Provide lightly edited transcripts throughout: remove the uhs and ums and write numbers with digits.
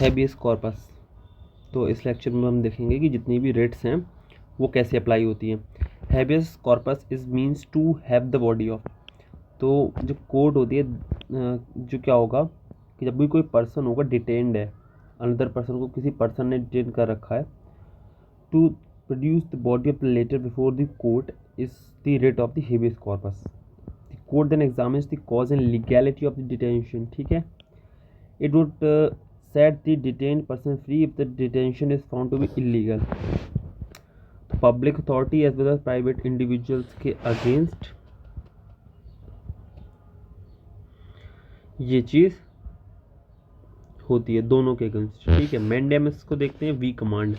Habeas corpus. तो इस lecture में हम देखेंगे कि जितनी भी रिट्स हैं वो कैसे अप्लाई होती हैं। Habeas corpus is means to have the body of. तो जो कोर्ट होती है, जो क्या होगा कि जब भी कोई पर्सन होगा डिटेन्ड है, अनदर पर्सन को किसी पर्सन ने डिटेन कर रखा है, to produce the body of the letter before the court is the writ of the habeas corpus. The court then examines the cause and legality of the detention. ठीक है, it would set the detained person free if the detention is found to be illegal. तो public authority as well as private individuals के against ये चीज़ होती है, दोनों के अगेंस्ट। ठीक है, मैंडेमस को देखते हैं, वी कमांड।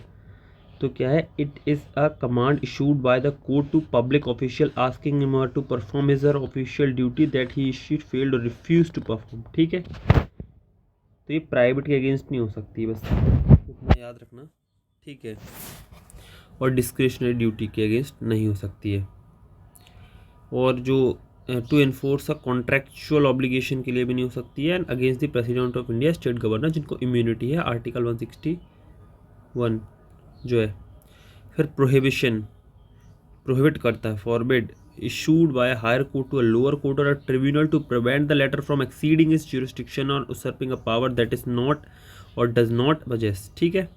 तो क्या है, it is a command issued by the court to public official asking him to perform his or official duty that he she failed or refuse to perform. ठीक है, तो ये प्राइवेट के अगेंस्ट नहीं हो सकती, बस इतना याद रखना। ठीक है, और डिस्क्रिशनरी ड्यूटी के अगेंस्ट नहीं हो सकती है। और जो to enforce a contractual obligation के लिए भी नहीं हो सकती है। And against the president of India, state governor, जिनको इम्यूनिटी है आर्टिकल 161 जो है। फिर प्रोहिबिशन, प्रोहिबिट करता है, forbid, issued by a higher court to a lower court or a tribunal to prevent the latter from exceeding its jurisdiction or usurping a power that is not or does not possess। ठीक है,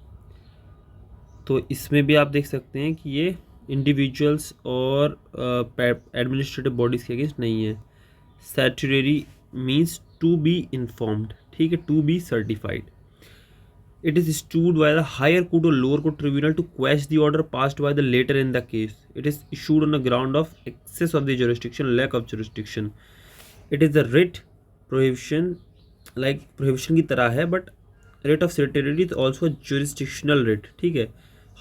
तो इसमें भी आप देख सकते हैं कि ये इंडिविजुअल्स और एडमिनिस्ट्रेटिव बॉडीज़ के अगेंस्ट नहीं है। Statutory means to be informed. ठीक है, to be certified. It is issued by the higher court or lower court tribunal to quash the order passed by the later in the case. It is issued on the ground of excess of the jurisdiction, lack of jurisdiction. It is the writ prohibition, like prohibition की तरह है, but writ of certiorari is also a jurisdictional writ. ठीक है,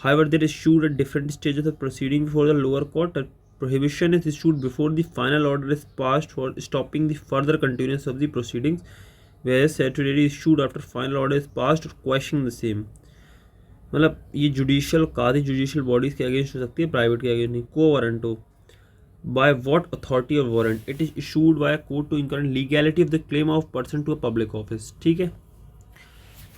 however there is issued at different stages of proceeding before the lower court. Prohibition is issued before the final order is passed for stopping the further continuance of the proceedings, whereas certiorari is issued after final order is passed or quashing the same। मतलब ये judicial कादी judicial bodies के against हो सकती है, private के against नहीं। Quo warranto, by what authority or warrant, it is issued by court to inquire legality of the claim of person to a public office. ठीक है,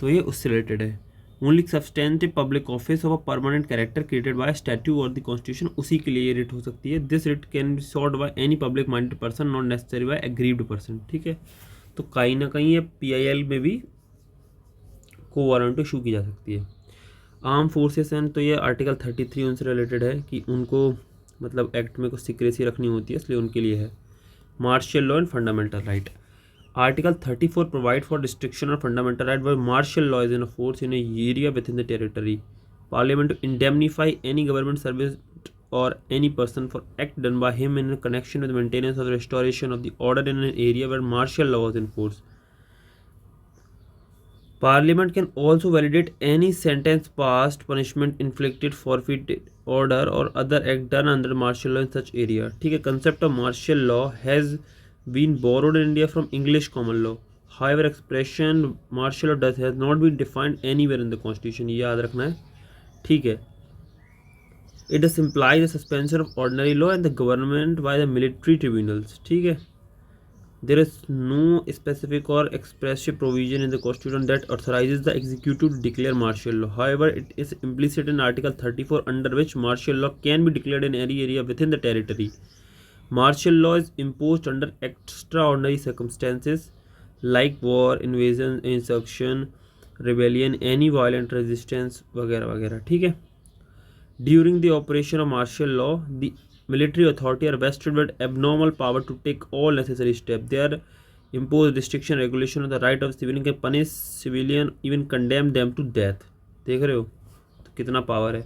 तो ये उससे रिलेटेड है। Only substantive public office of a permanent character created by statute or the constitution, उसी के लिए ये रिट हो सकती है। This writ can be sought by any public minded person, not necessary by aggrieved person. ठीक है, तो कहीं ना कहीं ये PIL में भी को वारंट इशू की जा सकती है। आर्म फोर्सेस एंड, तो ये आर्टिकल 33 उनसे रिलेटेड है कि उनको मतलब एक्ट में कुछ सीक्रेसी रखनी होती है, इसलिए उनके लिए है। Martial law and fundamental right, article 34 provide for restriction of fundamental right by martial law is in force in area with in the territory. Parliament to indemnify any government service or any person for act done by him in connection with the maintenance or the restoration of the order in an area where martial law is in force. Parliament can also validate any sentence passed, punishment inflicted, forfeited order or other act done under martial law in such area. ठीक है, concept of martial law has been borrowed in India from English common law. However, expression martial law has not been defined anywhere in the constitution. ये याद रखना है। ठीक है, it does imply the suspension of ordinary law and the government by the military tribunals। ठीक है, there is no specific or expressive provision in the constitution that authorizes the executive to declare martial law. However, it is implicit in article 34 under which martial law can be declared in any area within the territory. Martial law is imposed under extraordinary circumstances like war, invasion, insurrection, rebellion, any violent resistance वगैरह वगैरह। ठीक है, during the operation of martial law, the military authority are vested with abnormal power to take all necessary steps. They are impose restriction, regulation of the right of civilian, can punish civilian, even condemn them to death। देख रहे हो तो कितना power है।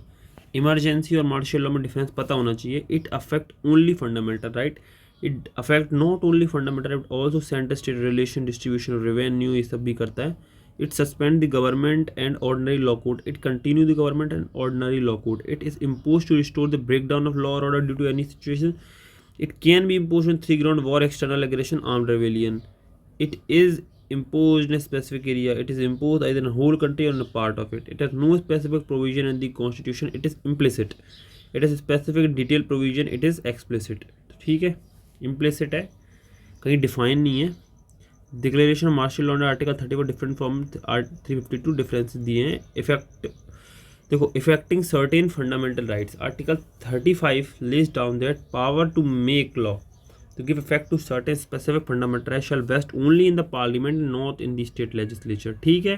Emergency और martial law में difference पता होना चाहिए। It affect only fundamental right, it affect not only fundamental right, also centre state relation, distribution of revenue, ये सब भी करता है। It suspend the government and ordinary law code. It continue the government and ordinary law code. It is imposed to restore the breakdown of law or order due to any situation. It can be imposed on three grounds: war, external aggression, armed rebellion. It is imposed in a specific area. It is imposed either in a whole country or in a part of it. It has no specific provision in the constitution. It is implicit. It has a specific detailed provision. It is explicit. ठीक है, implicit है, कहीं define नहीं है। Declaration of martial law article 34 different from 352 difference दिए हैं। Effect देखो, effecting certain fundamental rights, article 35 lays down that power to make law to give effect to certain specific fundamental rights shall vest only in the parliament, not in the state legislature। ठीक है,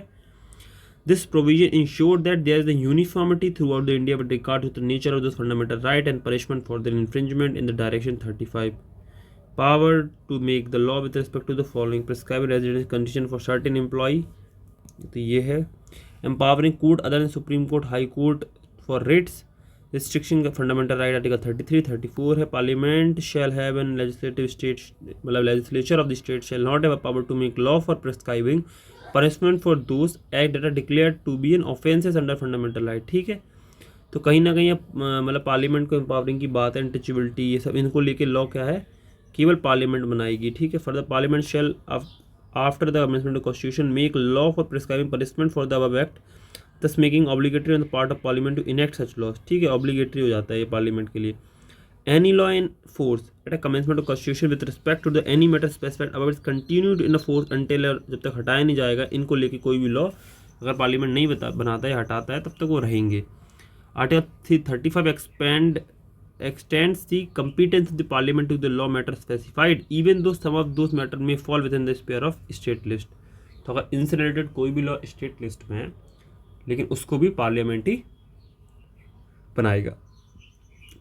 this provision ensured that there is a uniformity throughout the India with regard to the nature of those fundamental right and punishment for their infringement in the direction 35। Power to make the law with respect to the following: prescribing residence condition for certain employee, तो ये है। empowering court other than Supreme Court, High Court for writs, restriction का fundamental right article 33 34 है। Parliament shall have an legislative state, मतलब legislature of the state shall not have a power to make law for prescribing punishment for those act that are declared to be an offences under fundamental right. ठीक है, तो कहीं ना कहीं मतलब parliament को empowering की बात है, अनटचेबिलिटी, ये सब इनको लेके लॉ क्या है, केवल पार्लियामेंट बनाएगी। ठीक है, for the parliament shall after the amendment of constitution make law for prescribing punishment for the above act, thus making obligatory on the part of parliament to enact such laws। ठीक है, obligatory हो जाता है ये parliament के लिए। any law in force at a commencement of constitution with respect to the any matter specified above is continued in a force until, जब तक हटाया नहीं जाएगा इनको लेके कोई भी लॉ, अगर पार्लियामेंट नहीं बनाता है हटाता है तब तक वो रहेंगे। Article 35 extends the competence of the parliament to the law matter specified even though some of those matter may fall within the sphere of state list। तो अगर इनसे रिलेटेड कोई भी लॉ स्टेट लिस्ट में है लेकिन उसको भी पार्लियामेंट ही बनाएगा।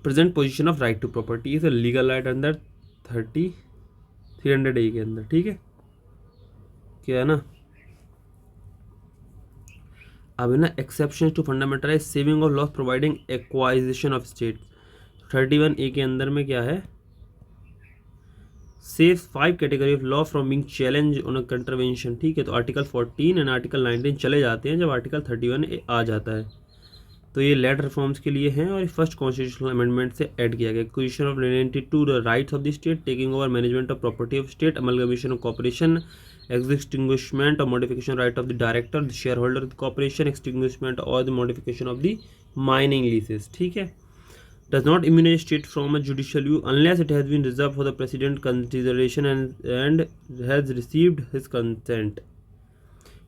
Present position of right to property is a legal right under 300A के अंदर। ठीक है, क्या है ना, अब है ना exception to fundamental right, saving of laws, providing acquisition of state. 31A के अंदर में क्या है, saves 5 category of law from being challenge on a contravention. ठीक है, तो आर्टिकल 14 एंड आर्टिकल 19 चले जाते हैं जब आर्टिकल 31 आ जाता है। तो ये लैंड रिफॉर्म्स के लिए हैं और फर्स्ट कॉन्स्टिट्यूशनल अमेंडमेंट से ऐड किया गया। Acquisition of related to the rights of the state, taking over management of property of state, amalgamation of corporation, extinguishment और modification right of the director, the share holder of corporation, extinguishment और the modification of the mining leases. ठीक है, does not immunize state from a judicial review unless it has been reserved for the president consideration and has received his consent।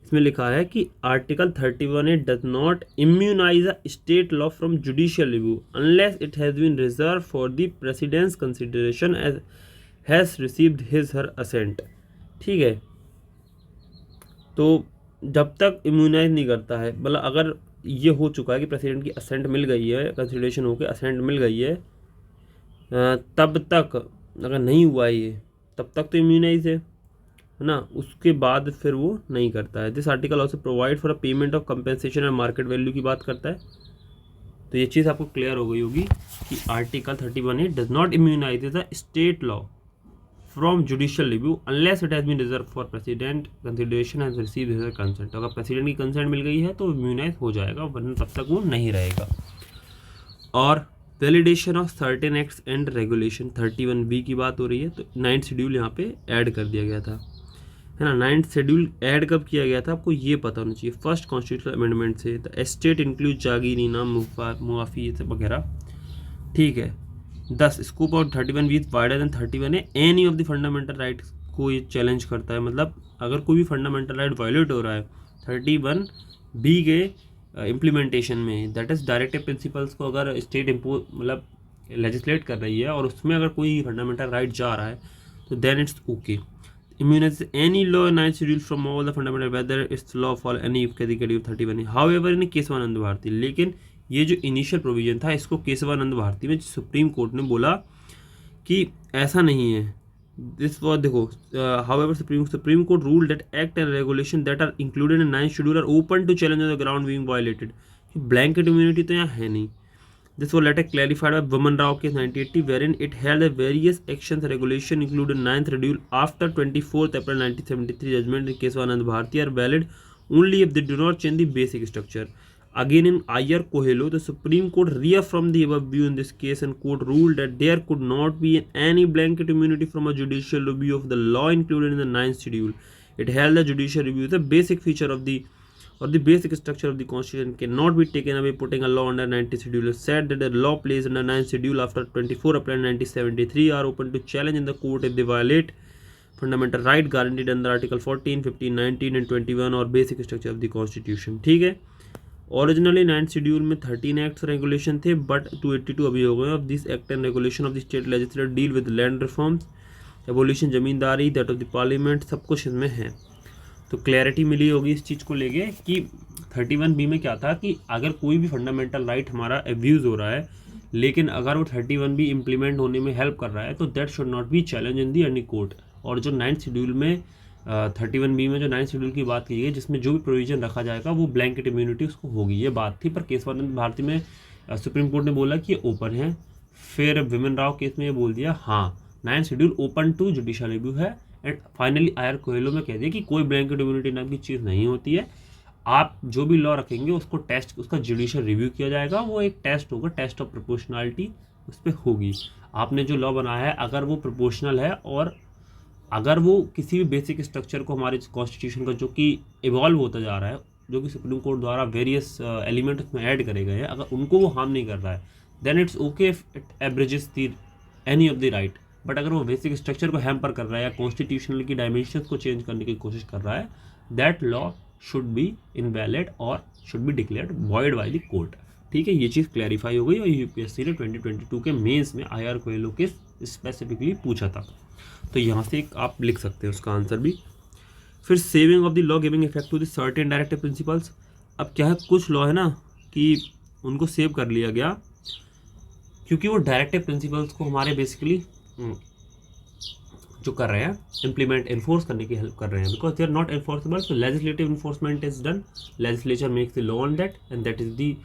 इसमें लिखा है कि article 31 does not immunize a state law from judicial review unless it has been reserved for the president's consideration as has received his her assent। ठीक है, तो जब तक immunise नहीं करता है, मतलब अगर ये हो चुका है कि प्रेसिडेंट की असेंट मिल गई है, कंसिडरेशन होकर असेंट मिल गई है, तब तक अगर नहीं हुआ ये तब तक तो इम्यूनाइज है ना, उसके बाद फिर वो नहीं करता है। This article also provide for a payment of compensation and market value की बात करता है। तो ये चीज़ आपको क्लियर हो गई होगी कि article 31 does not immunize the state law from judicial review unless it has been reserve for president consideration has received his consent. अगर प्रेसिडेंट की कंसेंट मिल गई है तो इम्यूनाइज हो जाएगा, वरना तब तक वो नहीं रहेगा। और validation of certain acts and regulation 31B की बात हो रही है, तो 9th शेड्यूल यहाँ पे ऐड कर दिया गया था, है ना। 9th शेड्यूल ऐड कब किया गया था आपको ये पता होना चाहिए, फर्स्ट कॉन्स्टिट्यूशनल अमेंडमेंट से। द एस्टेट इंक्लूड जागीर, इनाम, मुआफ़ी, ये सब वगैरह। ठीक है, 10 scope of 31B is wider than 31A, any of the fundamental rights को ये चैलेंज करता है। मतलब अगर कोई भी फंडामेंटल राइट वायलेट हो रहा है 31B के इम्प्लीमेंटेशन में, दैट इज़ डायरेक्टिव प्रिंसिपल्स को अगर स्टेट मतलब लेजिस्लेट कर रही है और उसमें अगर कोई फंडामेंटल राइट जा रहा है तो then it's okay. immunizes any law in 9th schedule from all the fundamental whether its law fall any category of 31। however in Kesavananda Bharati, लेकिन ये जो इनिशियल प्रोविजन था इसको केशवानंद भारती में सुप्रीम कोर्ट ने बोला कि ऐसा नहीं है। दिस वॉज देखो, however supreme court rule that act and regulation that are included in 9th schedule are open to challenge on the ground being violated. Blanket immunity तो यहाँ है नहीं। This was later clarified by Vaman Rao case 1980, wherein it held that various actions regulation included 9th schedule after 24th April 1973 judgment in Keswanand Bharti are valid only if they do not change the basic structure. Again in Iyer Coelho, the Supreme Court reaffirmed the above view in this case and court ruled that there could not be any blanket immunity from a judicial review of the law included in the 9th schedule. It held the judicial review is a basic feature of the basic structure of the constitution cannot be taken away putting a law under 90th schedule. Said that the law placed under 9th schedule after 24 April 1973 are open to challenge in the court if they violate fundamental right guaranteed under article 14, 15, 19 and 21 और basic structure of the constitution. ठीक है, originally 9th schedule में 13 acts regulation थे, but 282 अभी हो गए। Of this act and regulation of the state legislature deal with land reforms, abolition zamindari, that of the parliament, सब कुछ इसमें है। तो क्लैरिटी मिली होगी इस चीज़ को लेके कि 31B में क्या था कि अगर कोई भी फंडामेंटल राइट हमारा एब्यूज़ हो रहा है, लेकिन अगर वो 31B इम्प्लीमेंट होने में हेल्प कर रहा है, तो that should not be challenge in the any court. और जो 9th शेड्यूल में 31B में जो 9th शेड्यूल की बात की गई, जिसमें जो भी प्रोविजन रखा जाएगा वो ब्लैंकेट इम्यूनिटी उसको होगी, ये बात थी। पर केशवानंद भारती में सुप्रीम कोर्ट ने बोला कि ये ओपन है। फिर विमन राव केस में ये बोल दिया हाँ 9th schedule open to judicial review है। एंड फाइनली आयर कोहेलो में कह दिया कि कोई ब्लैंकेट इम्यूनिटी नाम की चीज़ नहीं होती है। आप जो भी लॉ रखेंगे उसको टेस्ट, उसका जुडिशियल रिव्यू किया जाएगा, वो एक टेस्ट होगा, टेस्ट ऑफ प्रोपोर्शनलिटी उस पर होगी। आपने जो लॉ बनाया है अगर वो प्रोपोर्शनल है और अगर वो किसी भी बेसिक स्ट्रक्चर को हमारे कॉन्स्टिट्यूशन का जो कि इवॉल्व होता जा रहा है, जो कि सुप्रीम कोर्ट द्वारा वेरियस एलिमेंट उसमें ऐड करे गए हैं, अगर उनको वो हार्म नहीं कर रहा है, then it's okay if it abridges the any of the right. But अगर वो बेसिक स्ट्रक्चर को हैम्पर कर रहा है या कॉन्स्टिट्यूशनल की डायमेंशंस को चेंज करने की कोशिश कर रहा है, that law should be invalid और should be declared void by the court. ठीक है, ये चीज़ क्लैरिफाई हो गई। और यूपीएससी ने 2022 के मेंस में आईआर कोहेलो के स्पेसिफिकली पूछा था, तो यहाँ से एक आप लिख सकते हैं उसका आंसर भी। फिर saving of the law giving effect to the certain directive principles. अब क्या है, कुछ लॉ है ना कि उनको सेव कर लिया गया क्योंकि वो डायरेक्टिव प्रिंसिपल्स को हमारे बेसिकली जो कर रहे हैं इम्प्लीमेंट इन्फोर्स करने की हेल्प कर रहे हैं, because they are not enforceable. So legislative enforcement is done, legislature makes the law on that and that is the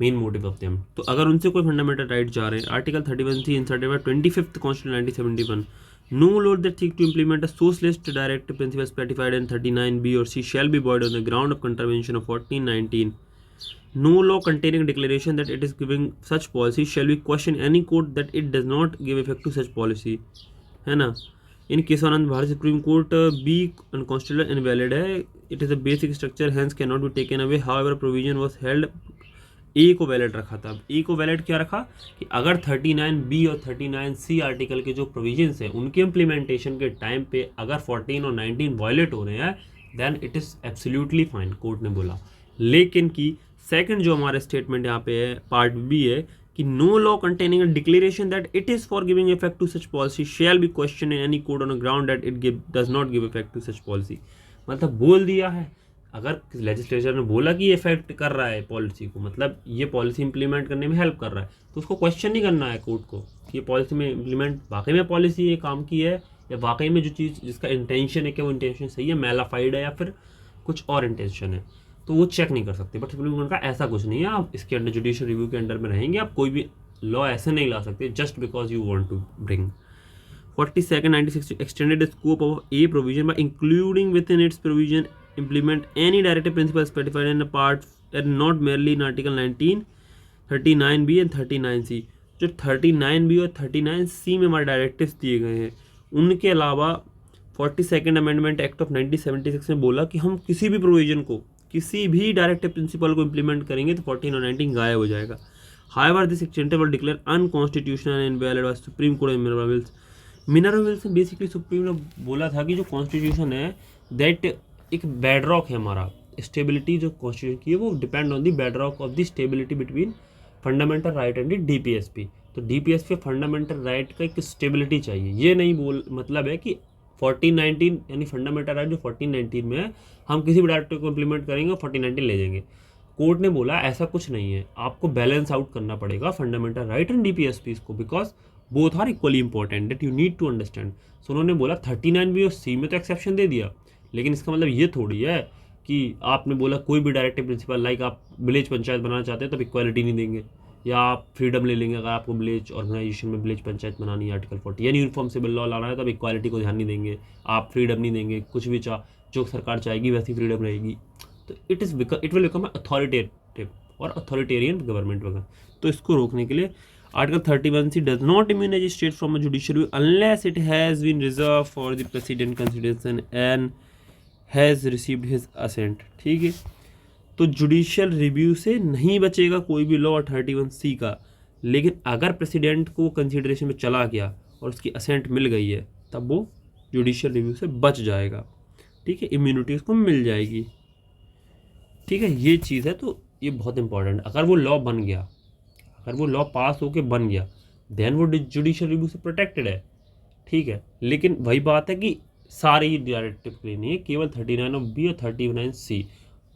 main motive of them. तो अगर उनसे कोई फंडामेंटल राइट जा रहे हैं, article 31C inserted by 25th constitution 1971, no law that seeks to implement a socialist directive principle specified in 39B or C shall be void on the ground of contravention of 1419. No law containing a declaration that it is giving such policy shall be questioned any court that it does not give effect to such policy, है ना। In Keshavananda Bharat supreme court be unconstitutional invalid है, it is a basic structure hence can not be taken away, however provision was held. A को valid रखा था। ए को valid क्या रखा कि अगर 39B और 39C आर्टिकल के जो प्रोविजंस हैं उनके इम्प्लीमेंटेशन के टाइम पे अगर 14 और 19 वायलेट हो रहे हैं, then it is absolutely fine, court ने बोला। लेकिन कि सेकंड जो हमारा स्टेटमेंट यहाँ पे है, पार्ट बी है कि no law containing a declaration that it is for giving effect to such policy shall be question in any court on a ground that it does not give effect to such policy. मतलब बोल दिया है, अगर legislature ने बोला कि ये effect कर रहा है पॉलिसी को, मतलब ये पॉलिसी इंप्लीमेंट करने में हेल्प कर रहा है, तो उसको क्वेश्चन नहीं करना है कोर्ट को कि ये पॉलिसी में इंप्लीमेंट वाकई में पॉलिसी ये काम की है या वाकई में जो चीज़ जिसका इंटेंशन है कि वो इंटेंशन सही है, मैलाफाइड है या फिर कुछ और इंटेंशन है, तो वो चेक नहीं कर सकते। बट सुप्रीम कोर्ट का ऐसा कुछ नहीं है, आप इसके अंडर जुडिशियल रिव्यू के अंडर में रहेंगे, आप कोई भी लॉ ऐसे नहीं ला सकते just because you want to bring. 42nd 1960 extended the scope of a provision by including within its provision implement any directive principle specified in a part and not merely in article 19, 39B and 39C। जो 39B और 39C में हमारे directives दिए गए हैं, उनके अलावा 42nd amendment act of 1976 में बोला कि हम किसी भी प्रोविजन को, किसी भी डायरेक्टिव प्रिंसिपल को इम्प्लीमेंट करेंगे तो 14 और 19 गायब हो जाएगा। However this extended will declare unconstitutional and invalid by supreme court in Minerva Mills. Minerva Mills में बेसिकली सुप्रीम ने बोला था कि जो कॉन्स्टिट्यूशन है दैट एक बेडरॉक है हमारा, स्टेबिलिटी जो कॉन्स्टिट्यूशन की है वो depend on the bedrock of the stability between fundamental right and the DPSP. तो डीपीएसपी फंडामेंटल राइट का एक स्टेबिलिटी चाहिए, ये नहीं बोल मतलब है कि 1419 यानी फंडामेंटल राइट जो 1419 में है हम किसी भी डायरेक्टिव को इम्प्लीमेंट करेंगे और 1419 ले जाएंगे। कोर्ट ने बोला ऐसा कुछ नहीं है, आपको बैलेंस आउट करना पड़ेगा फंडामेंटल राइट एंड डीपीएसपी को, because both are equally important that you need to understand. So उन्होंने बोला 39B और C में तो एक्सेप्शन दे दिया, लेकिन इसका मतलब ये थोड़ी है कि आपने बोला कोई भी डायरेक्टिव प्रिंसिपल लाइक आप विलेज पंचायत बनाना चाहते हैं तब इक्वालिटी नहीं देंगे, या आप फ्रीडम ले लेंगे अगर आपको विलेज ऑर्गेनाइजेशन में विलेज पंचायत बनानी है आर्टिकल 40, यानी यूनिफॉर्म सिविल लॉ लाना है तब इक्वालिटी को ध्यान नहीं देंगे, आप फ्रीडम नहीं देंगे, कुछ भी जो सरकार चाहेगी वैसी फ्रीडम रहेगी, तो इट विल बिकम अथॉरिटेटिव और अथॉरिटेरियन गवर्नमेंट वगैरह। तो इसको रोकने के लिए article 31C does not immunize state from a judicial review unless it has been reserve for the president consideration and has received his assent. ठीक है, तो जुडिशियल रिव्यू से नहीं बचेगा कोई भी लॉ 31C का, लेकिन अगर प्रेसिडेंट को कंसिडरेशन में चला गया और उसकी असेंट मिल गई है तब वो जुडिशियल रिव्यू से बच जाएगा, ठीक है, इम्यूनिटी उसको मिल जाएगी, ठीक है, ये चीज़ है। तो ये बहुत इंपॉर्टेंट, अगर वो लॉ बन गया, अगर वो लॉ पास होके बन गया, देन वो जुडिशियल रिव्यू से प्रोटेक्टेड है, ठीक है। लेकिन वही बात है कि सारे ही डायरेक्टिव के लिए नहीं है, केवल 39 ऑफ बी और 39 सी।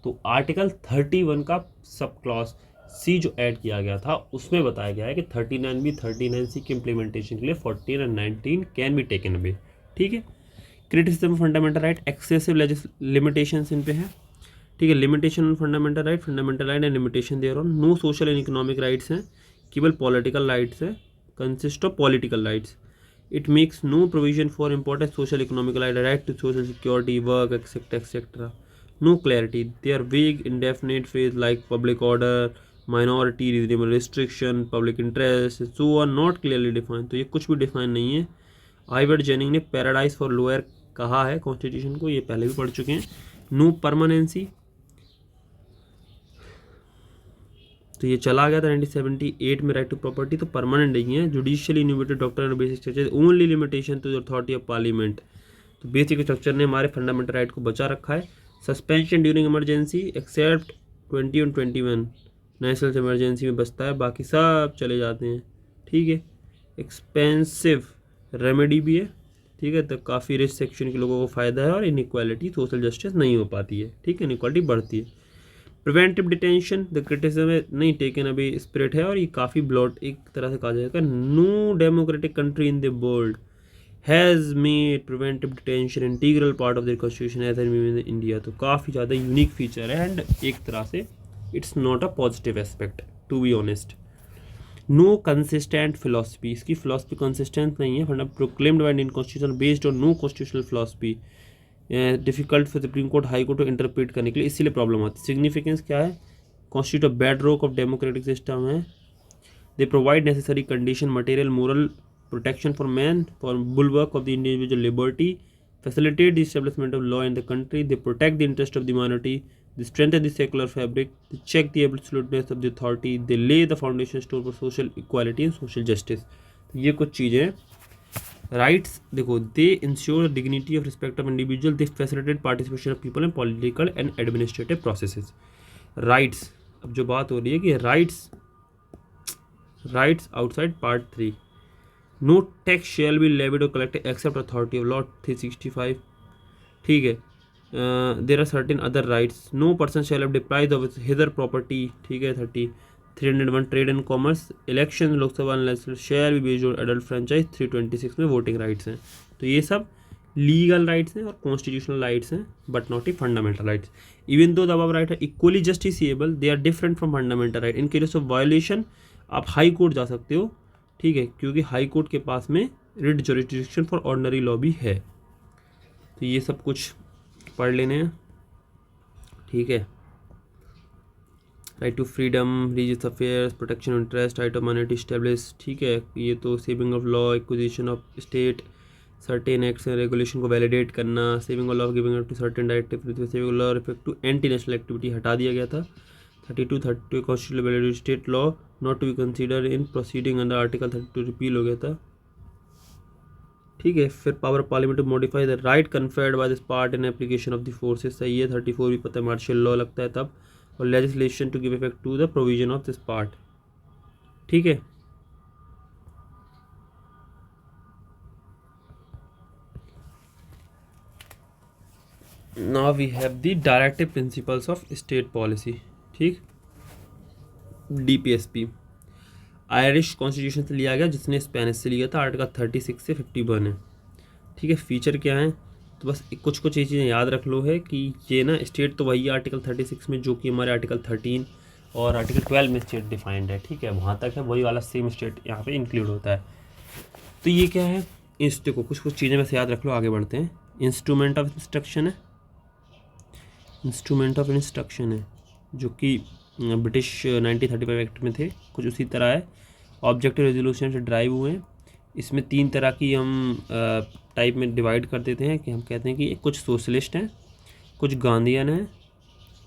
तो आर्टिकल 31 का सब क्लॉज सी जो ऐड किया गया था उसमें बताया गया है कि 39 बी 39 सी के इम्प्लीमेंटेशन के लिए 14 और 19 कैन बी टेकन अवे, ठीक है। Criticism fundamental right, excessive limitations इन पे है, ठीक है। Limitation on fundamental right and limitation there on, no social and economic rights हैं, केवल पॉलिटिकल राइट्स है, consist of political rights. It makes no provision for important social economic right to social security work etcetera etcetera, no clarity, they are vague indefinite phrase like public order, minority, reasonable restriction, public interest, so are not clearly defined. तो ये कुछ भी define नहीं है। आइवर्ट ginning ने paradise for lower कहा है constitution को, ये पहले भी पढ़ चुके हैं। नो परमानेंसी, तो ये चला गया था 1978 में, राइट टू प्रॉपर्टी तो परमानेंट नहीं है। Judicially innovated doctor and basic structure, only limitation to the authority of parliament, तो बेसिक स्ट्रक्चर ने हमारे फंडामेंटल राइट को बचा रखा है। सस्पेंशन ड्यूरिंग इमरजेंसी एक्सेप्ट 20 और 21 नेशनल इमरजेंसी में बचता है, बाकी सब चले जाते हैं, ठीक है। एक्सपेंसिव रेमेडी भी है, ठीक है, तो काफ़ी रिच सेक्शन के लोगों को फ़ायदा है, और इनइक्वालिटी सोशल जस्टिस नहीं हो पाती है, ठीक है, इनइक्वालिटी बढ़ती है। प्रिवेंटिव डिटेंशन, द क्रिटिसिज्म है नहीं टेकन अभी स्पिरिट है, और ये काफ़ी ब्लॉट एक तरह से कहा जाएगा। No democratic country in the world has made preventive detention integral part of the constitution as in India, तो काफ़ी ज़्यादा यूनिक फीचर है, एंड एक तरह से it's not a positive aspect to be honest. No consistent philosophy, इसकी philosophy consistent नहीं है, फंडा proclaimed by Indian constitution based on no constitutional philosophy, difficult for supreme court high court को interpret करने के लिए, इसीलिए प्रॉब्लम आती है। सिग्निफिकेंस क्या है, constitute a bedrock of democratic system है, they provide necessary condition material moral protection for man, for bulwark of the individual liberty, facilitate the establishment of law in the country, they protect the interest of the minority, they strengthen the secular fabric, they check the absoluteness of the authority, they lay the foundation stone for social equality and social justice। तो ये कुछ चीज़ें rights देखो, they ensure dignity of respect of individual, they facilitate participation of people in political and administrative processes. Rights, अब जो बात हो रही है कि rights outside part 3, no tax shall be levied और collected except authority of law 365, ठीक है। There are certain other rights, no person shall have deprived of hither property, ठीक है। 301 trade and commerce, election Lok Sabha and shall be based on adult franchise, 326 में voting rights हैं। तो ये सब legal rights हैं और कॉन्स्टिट्यूशनल राइट्स हैं, बट नॉट ई fundamental rights. Even though the above right है equally justiciable, they are different from fundamental right. In case of violation आप हाई कोर्ट जा सकते हो, ठीक है, क्योंकि हाई कोर्ट के पास में writ jurisdiction for ordinary law भी है। तो ये सब कुछ पढ़ लेने हैं, ठीक है। Right to freedom, religious affairs, protection interest, right of minority establish, ठीक है। ये तो saving of law, acquisition of state, certain acts and regulation को वैलिडेट करना, saving of law giving to certain directive, saving of law respect to anti national activity हटा दिया गया था। 32 constitutional validity state law not to be consider in proceeding under article 32 repeal हो गया था, ठीक है। फिर power of parliament to modify the right conferred by this part in application of the forces, सही है। 34 भी पता है, मार्शल लॉ लगता है तब, और legislation to give effect to the provision of this part, ठीक है। Now we have the directive principles of state policy, ठीक। DPSP आयरिश कॉन्स्टिट्यूशन से लिया गया, जिसने स्पेनिश से लिया था, आर्टिकल 36 से 51 है, ठीक है। फीचर क्या है, तो बस कुछ कुछ ये चीज़ें याद रख लो है कि ये ना स्टेट तो वही है आर्टिकल 36 में, जो कि हमारे आर्टिकल 13 और आर्टिकल 12 में स्टेट डिफाइंड है, ठीक है, वहाँ तक है, वही वाला सेम स्टेट यहाँ पे इंक्लूड होता है। तो ये क्या है, देखो कुछ कुछ चीज़ें वैसे याद रख लो, आगे बढ़ते हैं। इंस्ट्रूमेंट ऑफ इंस्ट्रक्शन है, इंस्ट्रूमेंट ऑफ इंस्ट्रक्शन है, जो कि ब्रिटिश 1935 एक्ट में थे, कुछ उसी तरह है। ऑब्जेक्टिव रेजोल्यूशन से ड्राइव हुए हैं। इसमें 3 तरह की हम टाइप में डिवाइड कर देते हैं, कि हम कहते हैं कि कुछ सोशलिस्ट हैं, कुछ गांधीयन हैं,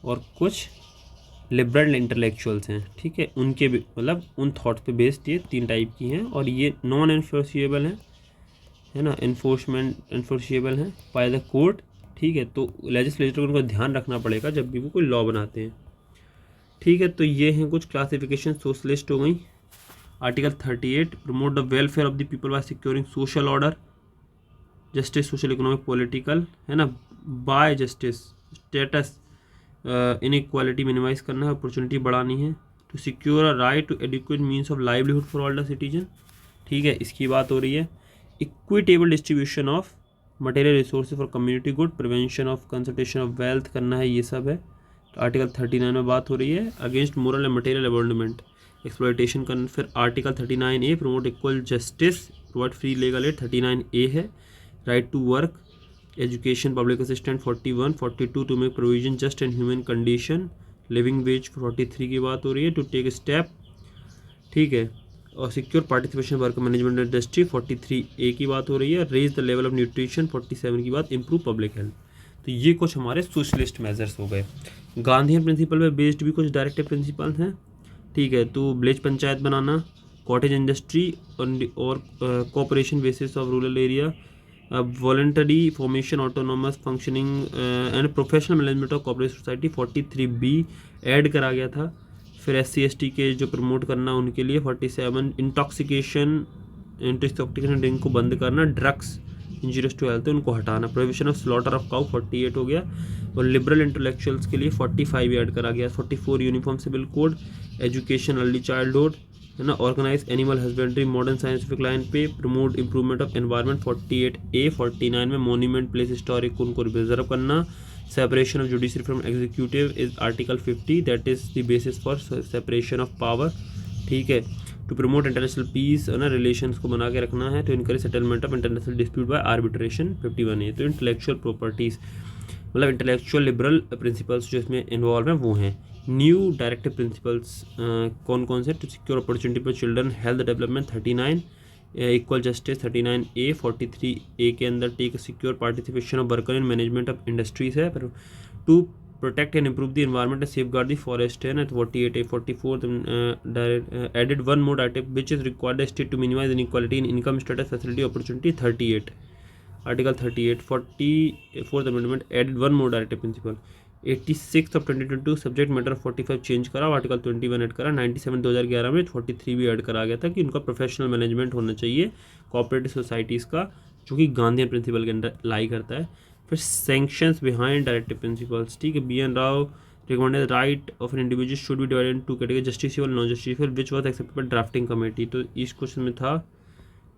और कुछ लिबरल इंटेलेक्चुअल्स हैं, ठीक है। उनके मतलब उन थॉट्स पे बेस्ड ये 3 टाइप की हैं, और ये नॉन एन्फोर्सिएबल हैं, है ना, इन्फोर्सेबल हैं बाय द कोर्ट, ठीक है। तो लेजिस्लेचर को उनका ध्यान रखना पड़ेगा जब भी वो कोई लॉ बनाते हैं, ठीक है। तो ये हैं कुछ क्लासिफिकेशन सोशलिस्ट हो गई। Article 38 promote the welfare of the people by securing social order, justice, social economic political, है ना, by justice, status inequality minimize करना है, अपॉर्चुनिटी बढ़ानी है, to secure a right to adequate means of livelihood for all the citizen, ठीक है, इसकी बात हो रही है। Equitable distribution of material resources for community good, prevention of concentration of wealth करना है, ये सब है। तो आर्टिकल 39 में बात हो रही है। Against moral and material abandonment, exploitation करना। फिर article 39A promote equal justice, provide free legal aid, 39A है। Right to work, education, public assistant 41, 42 to make provision just and human condition, living wage 43 की बात हो रही है, to take step, ठीक है। और secure participation work management industry 43A की बात हो रही है। Raise the level of nutrition 47 की बात, इंप्रूव पब्लिक हेल्थ। तो ये कुछ हमारे सोशलिस्ट मेजर्स हो गए। गांधीयन प्रिंसिपल पे बेस्ड भी कुछ डायरेक्टिव प्रिंसिपल हैं, ठीक है। तो विलेज पंचायत बनाना, कॉटेज इंडस्ट्री और cooperation basis of rural area, voluntary formation, autonomous functioning and professional management of corporate society 43B add करा गया था। फिर SC/ST के जो प्रमोट करना उनके लिए 47, इंटॉक्सिकेशन, इंटॉक्सिकेशन ड्रिंक को बंद करना, ड्रग्स इंजूरियस टू हेल्थ उनको हटाना, prohibition of slaughter of cow 48 हो गया। और लिबरल इंटेलेक्चुअल्स के लिए 45 ऐड करा गया। 44 uniform civil code, education, early childhood, है ना, organise animal husbandry, modern scientific line पे, promote improvement of environment 48A। 49 में मॉन्यूमेंट, प्लेस, हिस्टोरिक उनको प्रिजर्व करना। Separation of judiciary from executive is article 50, that is the basis for separation of power, ठीक है। To promote international piece, है ना, relations को बना के रखना है। To encourage settlement of international dispute by arbitration 51A। तो इंटेलेक्चुअल प्रॉपर्टीज़, मतलब इंटेलेक्चुअल लिबरल प्रिंसिपल्स जो इसमें इन्वॉल्व हैं वो हैं। न्यू डायरेक्टिव प्रिंसिपल्स कौन कौन से, to secure opportunity for children, health development 39, equal justice 39A। 43A के अंदर take secure participation of worker in management of industries है। To protect and improve the environment and safeguard the forest है ना, 48A। 44 added one more directive which is required the state to minimise inequality in income, status, facility, opportunity 38, article 38। 44th amendment added one more directive principal. 86 of 2022 subject matter 45 change करा, article 21 add करा। 97 2011 में 43 भी add करा गया था कि उनका professional management होना चाहिए कोऑपरेटिव सोसाइटीज़ का, जो कि गांधीयन प्रिंसिपल के अंदर लाई करता है। फिर सेंक्शंस बिहाइंड डायरेक्टिव प्रिंसिपल्स, ठीक है। BN Rao recommended right of an individual should be divided into category, justiciable, non justiciable, which was accepted by drafting committee. तो इस क्वेश्चन में था,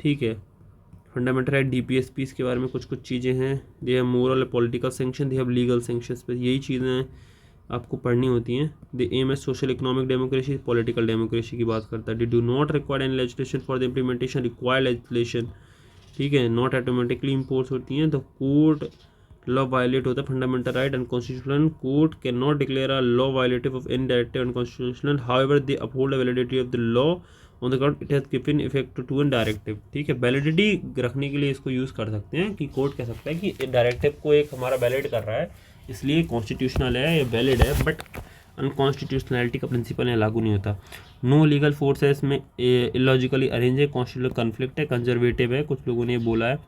ठीक है। फंडामेंटल राइट, DPSPs के बारे में कुछ चीज़ें हैं। They have moral political sanction, they have legal sanctions पे, यही चीज़ें आपको पढ़नी होती हैं। The M S social economic democracy, political democracy की बात करता है। They do not require any legislation for the implementation, require legislation, ठीक है, नॉट ऑटोमेटिकली इम्पोर्ट होती हैं। द कोर्ट लॉ वायलेट होता है fundamental right and constitutional, court can not declare a law violative of any directive and constitutional, however they uphold the validity of the law on the ground it has given effect to an directive, ठीक है। Validity रखने के लिए इसको use कर सकते हैं कि कोर्ट कह सकता है कि डायरेक्टिव को एक हमारा वैलिड कर रहा है, इसलिए कॉन्स्टिट्यूशनल है, ये वैलिड है, बट अनकॉन्स्टिट्यूशनैलिटी का प्रिंसिपल यहाँ लागू नहीं होता। नो लीगल फोर्स है इसमें, इलॉजिकली अरेंज है, कॉन्स्टिट्यूशनल कन्फ्लिक्ट है, कंजर्वेटिव है, कुछ लोगों ने ये बोला है।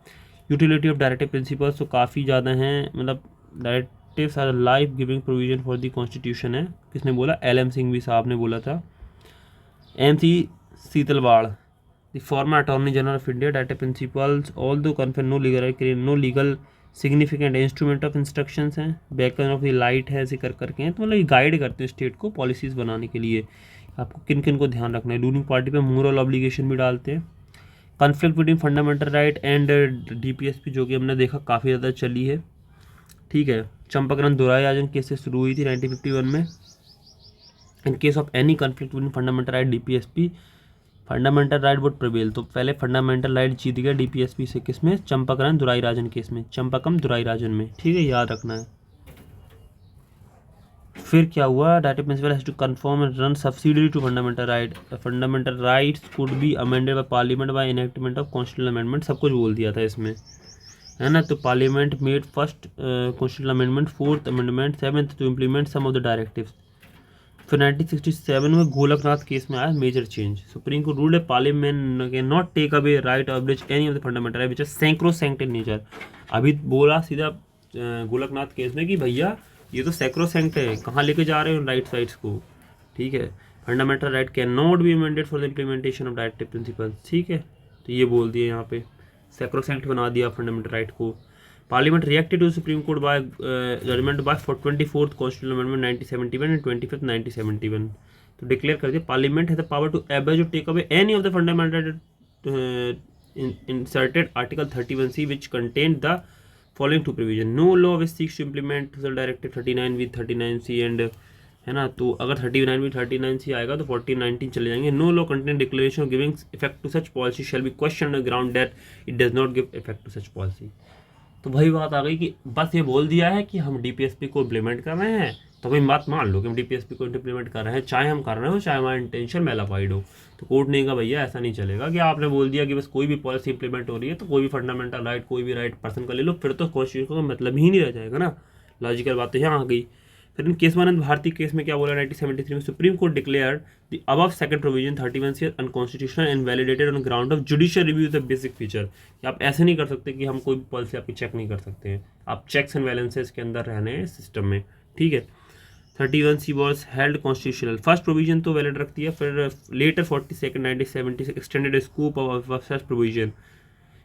यूटिलिटी ऑफ डायरेक्टिव प्रिंसिपल्स तो काफ़ी ज़्यादा हैं, मतलब directives our life giving provision for the constitution है, किसने बोला, LM सिंह भी साहब ने बोला था। MC Setalvad, the former attorney general of India, directive principles although confirm no legal significant instrument of instructions हैं, बैकन ऑफ द लाइट है, ऐसे करके हैं। तो मतलब ये गाइड करते हैं स्टेट को पॉलिसीज़ बनाने के लिए, आपको किन किन को ध्यान रखना है। रूलिंग पार्टी पे मोरल ऑब्लिगेशन भी डालते हैं। Conflict between fundamental right and DPSP जो कि हमने देखा काफ़ी ज़्यादा चली है, ठीक है। चंपाकरण दुराई केस से शुरू हुई थी 1951 में। इन case of any conflict between fundamental right DPSP, fundamental right would prevail. तो पहले फंडामेंटल राइट जीत गया DPSP से, किस में, चंपाकरण दुराई केस में, चंपाकम दुराई में, ठीक है, याद रखना है। फिर क्या हुआ, directive principle has to confirm and run subsidiary to fundamental right, fundamental rights could be amended by parliament by enactment of constitutional amendment, सब कुछ बोल दिया था इसमें, है ना। तो parliament made first constitutional amendment, 4th amendment, 7th to implement some of the directives. फिर 1967 में गोलकनाथ केस में आया major change. Supreme court ruled parliament can not take away right of any of the fundamental right which are sacrosanct in nature. अभी बोला सीधा Golaknath case में कि भैया ये तो सैक्रोसैंक्ट है, कहाँ लेके जा रहे हो राइट राइट्स को, ठीक है। Fundamental right can not be amended for the implementation of directive principle, ठीक है। तो ये बोल दिया यहाँ पे, सैक्रोसैंक्ट बना दिया फंडामेंटल राइट को। Parliament reacted to Supreme Court by judgment by 24th Constitutional Amendment 1971 and 25th 1971. तो डिक्लेयर कर दिया पार्लियामेंट है the power to abolish or take away any of the fundamental inserted Article 31C which contained the following two provision. No law which seeks to implement the Directive 39 with 39C and है ना, तो अगर 39 with 39C आएगा तो 1419 चले जाएंगे। No law contain declaration giving effect to such policy shall be question on the ground that it does not give effect to such policy. तो वही बात आ गई कि बस ये बोल दिया है कि हम डीपीएसपी को इम्प्लीमेंट कर रहे हैं, तो भाई बात मान लो कि हम डीपीएसपी को इम्प्लीमेंट कर रहे हैं, चाहे हम कर रहे हो चाहे हमारा इंटेंशन मेलाफाइड हो। तो कोर्ट ने कहा भैया ऐसा नहीं चलेगा कि आपने बोल दिया कि बस कोई भी पॉलिसी इंप्लीमेंट हो रही है तो कोई भी फंडामेंटल राइट कोई भी राइट पर्सन का ले लो, फिर तो कॉन्स्टिट्यूशन का मतलब ही नहीं रह जाएगा ना। लॉजिकल बात तो यहाँ आ गई। फिर इन केशवानंद भारती केस में क्या बोला 1973 में, supreme court declared the above second provision 31C unconstitutional and validated on ground of judicial review the basic feature. कि आप ऐसे नहीं कर सकते कि हम कोई भी पॉलिसी आपकी चेक नहीं कर सकते हैं, आप चेक्स एंड बैलेंसेस के अंदर रहने हैं सिस्टम में, ठीक है। 31C was held constitutional, first provision तो वैलिड रखती है, फिर later 42 1970 extended scope of first provision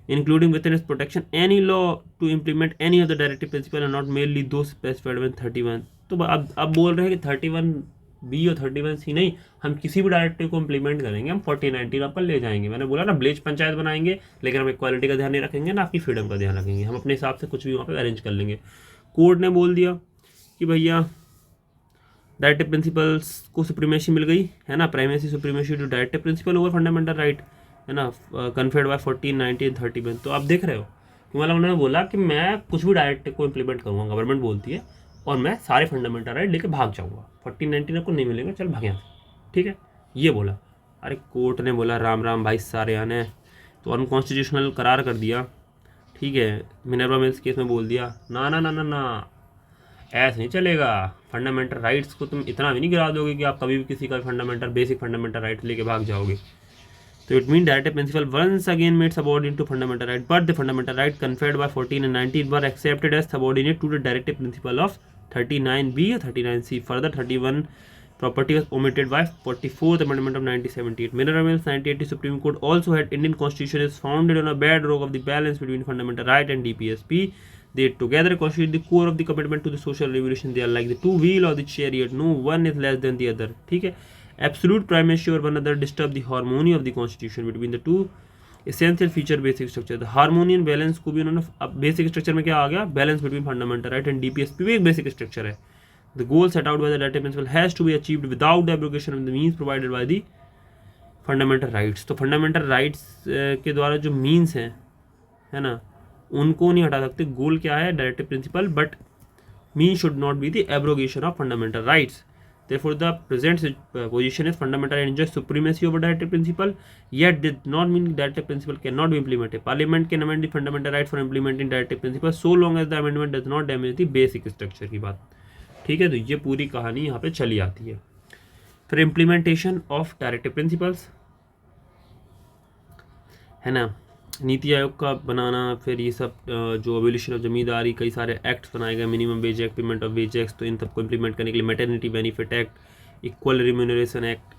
including within its protection any law to implement any of the directive principle and not merely those specified in 31। तो अब बोल रहे हैं कि 31B और 31C नहीं, हम किसी भी डायरेक्टिव को इम्प्लीमेंट करेंगे, हम 1419 पर ले जाएंगे। मैंने बोला ना ब्लेज पंचायत बनाएंगे, लेकिन हम इक्वालिटी का ध्यान नहीं रखेंगे ना आपकी फ्रीडम का ध्यान रखेंगे, हम अपने हिसाब से कुछ भी वहाँ पे अरेंज कर लेंगे। कोर्ट ने बोल दिया कि भैया डायरेक्टिव प्रिंसिपल्स को सुप्रीमेसी मिल गई है ना, primacy supremacy to directive principle over fundamental right है ना, कन्फर्ड बाय 1490 and 31। तो आप देख रहे हो कि मतलब उन्होंने बोला कि मैं कुछ भी डायरेक्टिव को इम्प्लीमेंट करूँगा, गवर्नमेंट बोलती है, और मैं सारे फंडामेंटल राइट लेके भाग जाऊँगा, 1419 आपको नहीं मिलेंगे, चल भाग यहाँ से, ठीक है, ये बोला। अरे कोर्ट ने बोला राम राम भाई सारे आने, तो अनकॉन्स्टिट्यूशनल करार कर दिया, ठीक है। मिनर्वा मिल्स केस में बोल दिया ना ना ना ना ना, ऐसा नहीं चलेगा, फंडामेंटल राइट्स को तुम इतना भी नहीं गिरा दोगे कि आप कभी भी किसी का फंडामेंटल बेसिक फंडामेंटल राइट लेके भाग जाओगे। तो it mean directive principle once again made subordinate to fundamental right, but the fundamental right conferred by 14 and 19 were accepted as subordinate to the directive principle of 39B और 39C। Further 31 property was omitted by 44th Amendment of 1978. Miller Mills 1980 Supreme Court also had Indian Constitution is founded on a bedrock of the balance between fundamental right and DPSP. They together constitute the core of the commitment to the social revolution. They are like the two wheel of the chariot. No one is less than the other. ठीक है, absolute primacy over one another disturb the harmony of the constitution between the two essential feature basic structure। the harmony and balance को भी उन्होंने, अब basic structure में क्या आ गया, balance between fundamental right and DPSP भी एक basic structure है। the goal set out by the directive principle has to be achieved without the abrogation of the means provided by the fundamental rights। तो fundamental rights के द्वारा जो means हैं है ना, उनको नहीं हटा सकते। गोल क्या है, directive principle, but means should not be the abrogation of fundamental rights। Therefore, the present position is fundamental and enjoys supremacy over directive principle, yet did not mean directive principle cannot be implemented। Parliament can amend the fundamental right for implementing directive principle so long as the amendment does not damage the basic structure की बात, ठीक है। तो ये पूरी कहानी यहाँ पे चली आती है। फिर इम्प्लीमेंटेशन ऑफ डायरेक्टिव प्रिंसिपल्स है ना, नीति आयोग का बनाना, फिर ये सब जो एबोलिशन ऑफ जमींदारी, कई सारे एक्ट्स बनाए गए, minimum wage act, payment of wage act, तो इन सबको इम्प्लीमेंट करने के लिए maternity benefit act, equal remuneration act,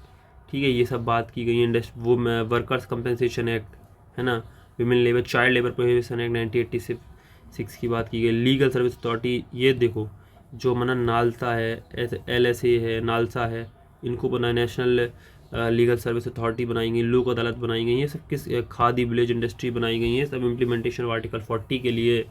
ठीक है, ये सब बात की गई है। वो वर्कर्स कंपनसेशन एक्ट है ना, women labour child labour prohibition act 1986 की बात की गई। लीगल सर्विस अथॉरिटी, ये देखो जो मना नालसा है, LSA है, नालसा है, इनको बना नेशनल लीगल सर्विस अथॉरिटी बनाई गई, लोक अदालत बनाई गई, ये सब किस, खादी विलेज इंडस्ट्री बनाई गई है, सब इम्प्लीमेंटेशन ऑफ आर्टिकल 40 के लिए।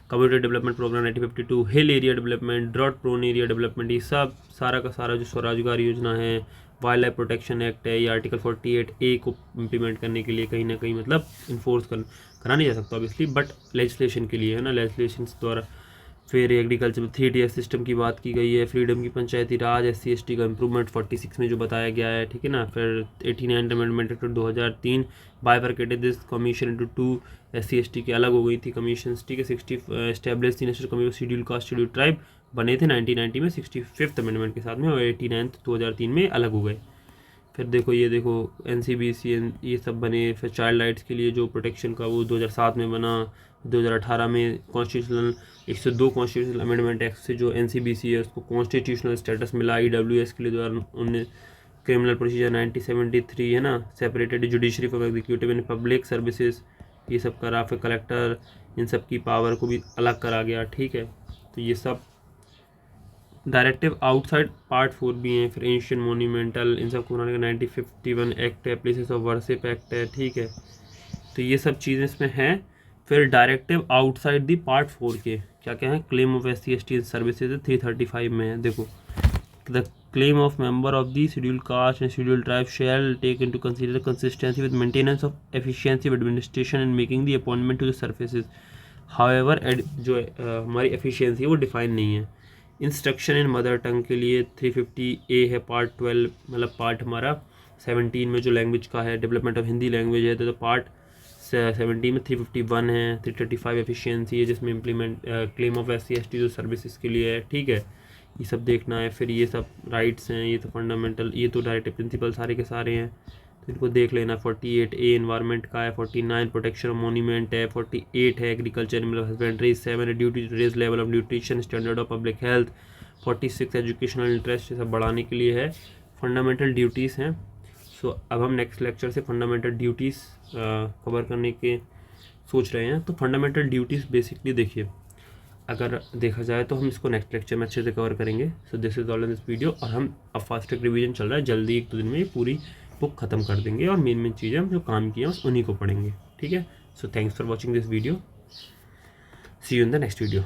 Community development programme 1952, hill area development, drought prone area development, ये सब सारा का सारा जो स्वरोजगार योजना है, वाइल्ड लाइफ प्रोटेक्शन एक्ट है, ये आर्टिकल 48A को इम्प्लीमेंट करने के लिए कहीं ना कहीं मतलब इन्फोर्स करा नहीं जा सकता ऑब्वियसली, बट लेजिस्लेशन के लिए है ना, लेजिस्लेशन द्वारा। फिर एग्रीकल्चर में 3DS सिस्टम की बात की गई है, फ्रीडम की पंचायती राज, SC/ST का इम्प्रूवमेंट 46 में जो बताया गया है, ठीक है ना। फिर 89 amendment act 2003 bifurcated this commission into 2 SC/ST की अलग हो गई थी कमीशन, ठीक है। 60 establish the national commission schedule caste schedule tribe बने थे 1990 में 65th अमेंडमेंट के साथ में, और 89th 2003 में अलग हो गए। फिर देखो ये देखो NCBC ये सब बने। फिर चाइल्ड राइट्स के लिए जो प्रोटेक्शन का वो 2007 में बना। 2018 में कॉन्स्टिट्यूशनल 102 कॉन्स्टिट्यूशनल अमेंडमेंट एक्ट से जो NCBC है उसको कॉन्स्टिट्यूशनल स्टेटस मिला। EWS के लिए 2019 क्रिमिनल प्रोसीजर 1973 है ना, separated judiciary from executive and public services, ये सब करा। फिर कलेक्टर इन सब की पावर को भी अलग करा गया, ठीक है। तो ये सब डायरेक्टिव आउटसाइड पार्ट 4 भी हैं। फिर एंशियंट मोन्यूमेंटल इन सब को बनाने का 1951 एक्ट है, प्लेसेस ऑफ वर्शिप एक्ट है, ठीक है। तो ये सब चीज़ें इसमें हैं। फिर डायरेक्टिव आउटसाइड दी पार्ट 4 के क्या क्या है, क्लेम ऑफ SC/ST सर्विसेज 335 में है। देखो the claim of member of the scheduled caste and scheduled tribe shall take into consideration consistency with maintenance of efficiency of administration and making the appointment to the services. However जो हमारी efficiency है वो define नहीं है। Instruction इन mother tongue के लिए 350A है, part 12 मतलब पार्ट हमारा 17 में जो लैंग्वेज का है, डेवलपमेंट ऑफ हिंदी लैंग्वेज है, तो पार्ट 17 में 351 है। 335 एफिशिएंसी है जिसमें इम्प्लीमेंट क्लेम ऑफ SC/ST जो सर्विसेज के लिए है, ठीक है। ये सब देखना है। फिर ये सब राइट्स हैं, ये तो फंडामेंटल, ये तो डायरेक्टिव प्रिंसिपल सारे के सारे हैं, तो इनको देख लेना। 48A इन्वायरमेंट का है, 49 प्रोटेक्शन ऑफ मोन्यूमेंट है, 48 है एग्रीकल्चर एनिमल हस्बेंड्री, 7 है duty to raise level of nutrition standard of public health, 46 educational interest ये सब बढ़ाने के लिए है। फंडामेंटल ड्यूटीज़ हैं। सो अब हम नेक्स्ट लेक्चर से फंडामेंटल ड्यूटीज़ कवर करने के सोच रहे हैं। तो फंडामेंटल ड्यूटीज़ बेसिकली देखिए, अगर देखा जाए तो हम इसको नेक्स्ट लेक्चर में अच्छे से कवर करेंगे। So this is all in this video. और हम अब फास्ट ट्रैक रिवीजन चल रहा है, जल्दी 1-2 दिन में ये पूरी बुक ख़त्म कर देंगे और मेन चीज़ें हम जो काम किए हैं उन्हीं को पढ़ेंगे, ठीक है। So thanks for watching this video, see you in the next video.